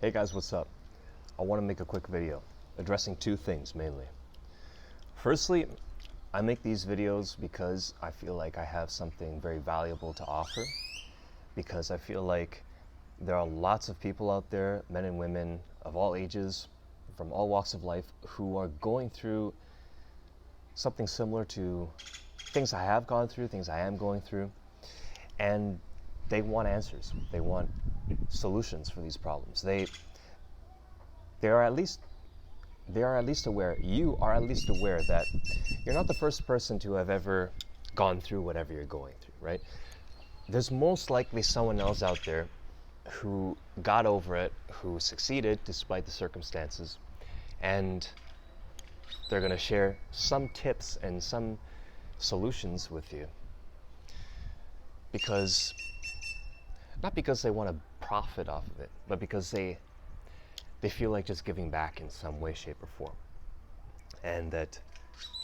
Hey guys, what's up? I want to make a quick video addressing two things mainly. Firstly, I make these videos because I feel like I have something very valuable to offer, because I feel like there are lots of people out there, men and women of all ages, from all walks of life, who are going through something similar to things I have gone through, things I am going through, and they want answers. They want solutions for these problems. They are at least aware, you are at least aware that you're not the first person to have ever gone through whatever you're going through, right? There's most likely someone else out there who got over it, who succeeded despite the circumstances, and they're going to share some tips and some solutions with you, because not because they want to profit off of it, but because they feel like just giving back in some way, shape, or form, and that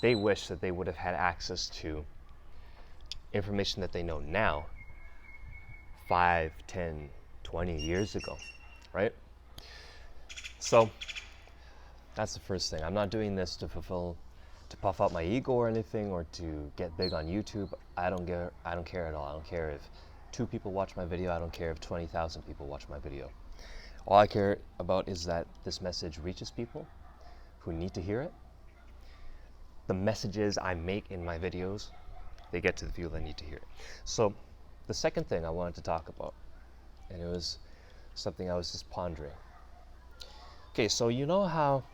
they wish that they would have had access to information that they know now 5, 10, 20 years ago, right? So that's the first thing. I'm not doing this to puff up my ego or anything, or to get big on YouTube. I don't care at all. I don't care if 2 people watch my video. I don't care if 20,000 people watch my video. All I care about is that this message reaches people who need to hear it. The messages I make in my videos, they get to the people that need to hear it. So the second thing I wanted to talk about, and it was something I was just pondering. Okay, so you know how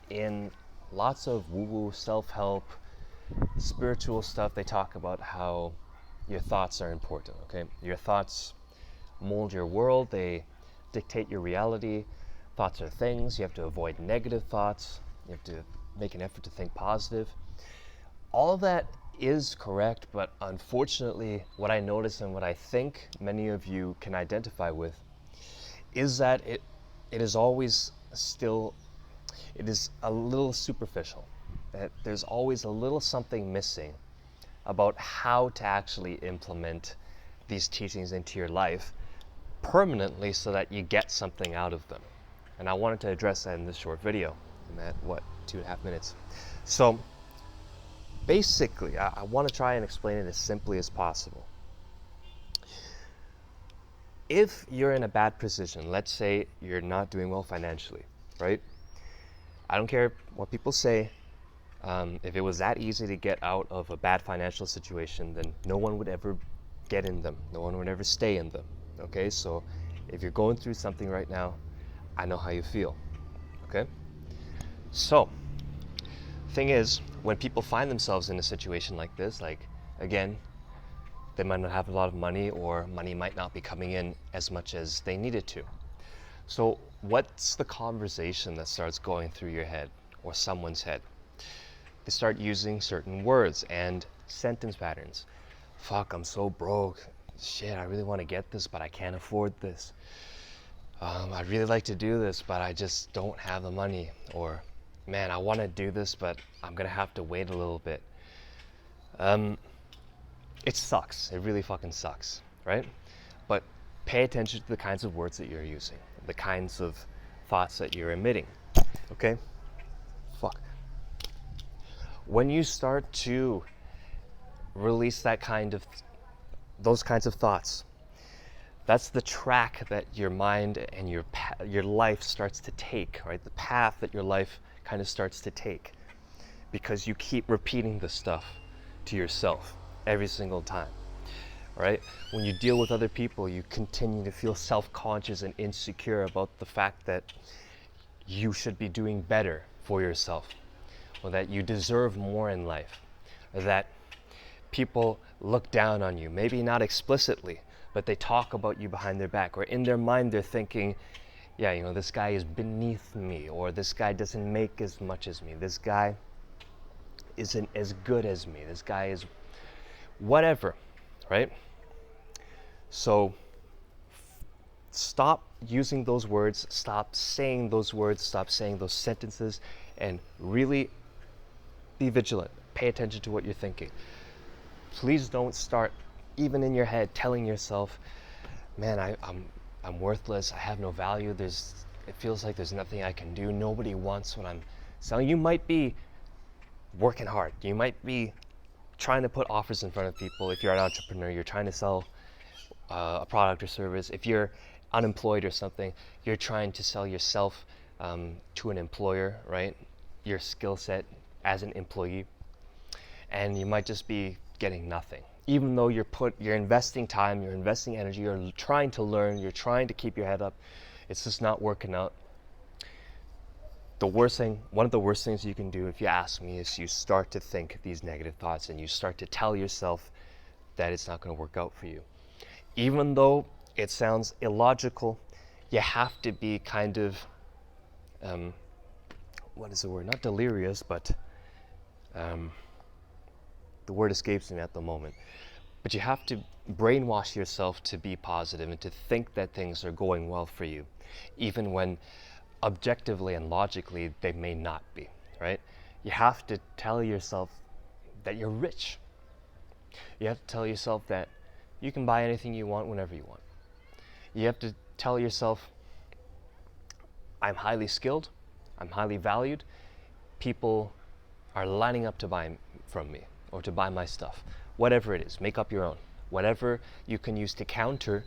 in lots of woo-woo, self-help, spiritual stuff, they talk about how your thoughts are important, okay? Your thoughts mold your world, they dictate your reality. Thoughts are things. You have to avoid negative thoughts. You have to make an effort to think positive. All of that is correct, but unfortunately, what I notice and what I think many of you can identify with is that it is always still, it is a little superficial. That there's always a little something missing about how to actually implement these teachings into your life permanently, so that you get something out of them. And I wanted to address that in this short video. I'm at 2.5 minutes. So basically, I want to try and explain it as simply as possible. If you're in a bad position, let's say you're not doing well financially, right? I don't care what people say. If it was that easy to get out of a bad financial situation, then no one would ever get in them. No one would ever stay in them. Okay, so if you're going through something right now, I know how you feel. Okay? So, thing is, when people find themselves in a situation like this, like, again, they might not have a lot of money, or money might not be coming in as much as they needed to. So, what's the conversation that starts going through your head or someone's head? They start using certain words and sentence patterns. Fuck, I'm so broke. Shit, I really want to get this, but I can't afford this. I'd really like to do this, but I just don't have the money. Or, man, I want to do this, but I'm going to have to wait a little bit. It sucks. It really fucking sucks, right? But pay attention to the kinds of words that you're using, the kinds of thoughts that you're emitting, okay? Fuck. When you start to release those kinds of thoughts, that's the track that your mind and your life starts to take, right? The path that your life kind of starts to take, because you keep repeating this stuff to yourself every single time, right? When you deal with other people, you continue to feel self-conscious and insecure about the fact that you should be doing better for yourself, or that you deserve more in life, or that people look down on you, maybe not explicitly, but they talk about you behind their back, or in their mind they're thinking, yeah, you know, this guy is beneath me, or this guy doesn't make as much as me, this guy isn't as good as me, this guy is whatever, right? So stop using those words, stop saying those words, stop saying those sentences, and really be vigilant. Pay attention to what you're thinking. Please don't start, even in your head, telling yourself, man, I'm worthless, I have no value, it feels like there's nothing I can do, nobody wants what I'm selling. You might be working hard, you might be trying to put offers in front of people. If you're an entrepreneur, you're trying to sell a product or service. If you're unemployed or something, you're trying to sell yourself to an employer, right? Your skill set as an employee, and you might just be getting nothing. Even though you're investing time, you're investing energy, you're trying to learn, you're trying to keep your head up, it's just not working out. One of the worst things you can do, if you ask me, is you start to think these negative thoughts and you start to tell yourself that it's not going to work out for you. Even though it sounds illogical, you have to be kind of, what is the word? Not delirious, but the word escapes me at the moment. But you have to brainwash yourself to be positive and to think that things are going well for you, even when objectively and logically they may not be, right? You have to tell yourself that you're rich. You have to tell yourself that you can buy anything you want whenever you want. You have to tell yourself, I'm highly skilled, I'm highly valued, people are lining up to buy from me or to buy my stuff. Whatever it is, make up your own. Whatever you can use to counter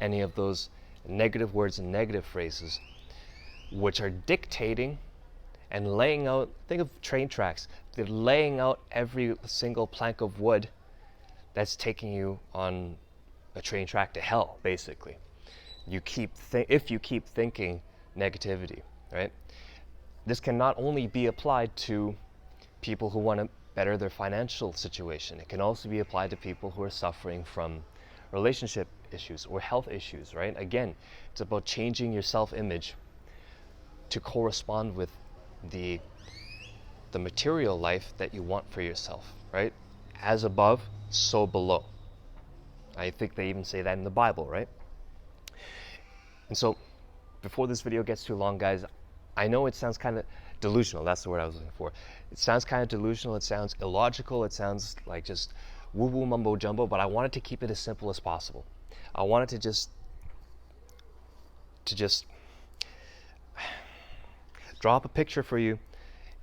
any of those negative words and negative phrases which are dictating and laying out, think of train tracks, they're laying out every single plank of wood that's taking you on a train track to hell, basically. If you keep thinking negativity, right? This can not only be applied to people who want to better their financial situation, it can also be applied to people who are suffering from relationship issues or health issues, right? Again, it's about changing your self-image to correspond with the material life that you want for yourself, right? As above, so below. I think they even say that in the Bible, right? And so, before this video gets too long, guys, I know it sounds kind of delusional. That's the word I was looking for. It sounds kind of delusional. It sounds illogical. It sounds like just woo-woo mumbo jumbo, but I wanted to keep it as simple as possible. I wanted to just draw up a picture for you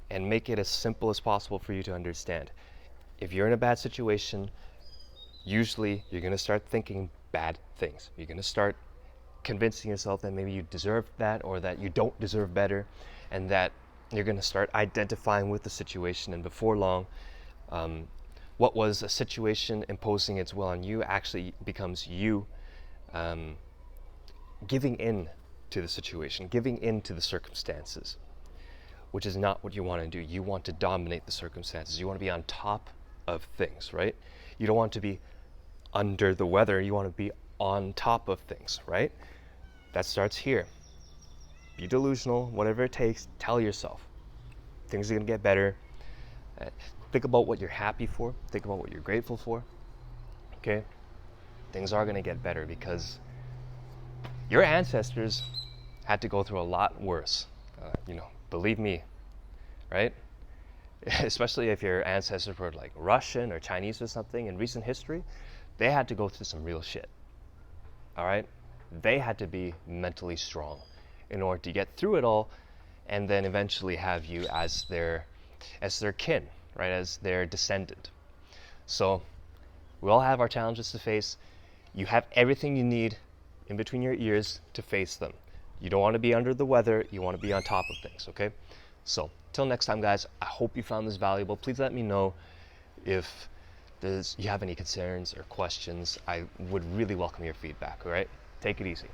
and make it as simple as possible for you to understand. If you're in a bad situation, usually you're going to start thinking bad things. You're going to start convincing yourself that maybe you deserve that or that you don't deserve better, and that you're going to start identifying with the situation, and before long, what was a situation imposing its will on you actually becomes you giving in to the situation, giving in to the circumstances, which is not what you want to do. You want to dominate the circumstances. You want to be on top of things, right? You don't want to be under the weather. You want to be on top of things, right? That starts here. Be delusional, whatever it takes. Tell yourself things are going to get better. Think about what you're happy for. Think about what you're grateful for. Okay? Things are going to get better because your ancestors had to go through a lot worse. Believe me, right? Especially if your ancestors were like Russian or Chinese or something in recent history, they had to go through some real shit. All right? They had to be mentally strong in order to get through it all and then eventually have you as their kin, right? As their descendant. So we all have our challenges to face. You have everything you need in between your ears to face them. You don't want to be under the weather. You want to be on top of things, okay? So till next time, guys, I hope you found this valuable. Please let me know if you have any concerns or questions. I would really welcome your feedback, all right? Take it easy.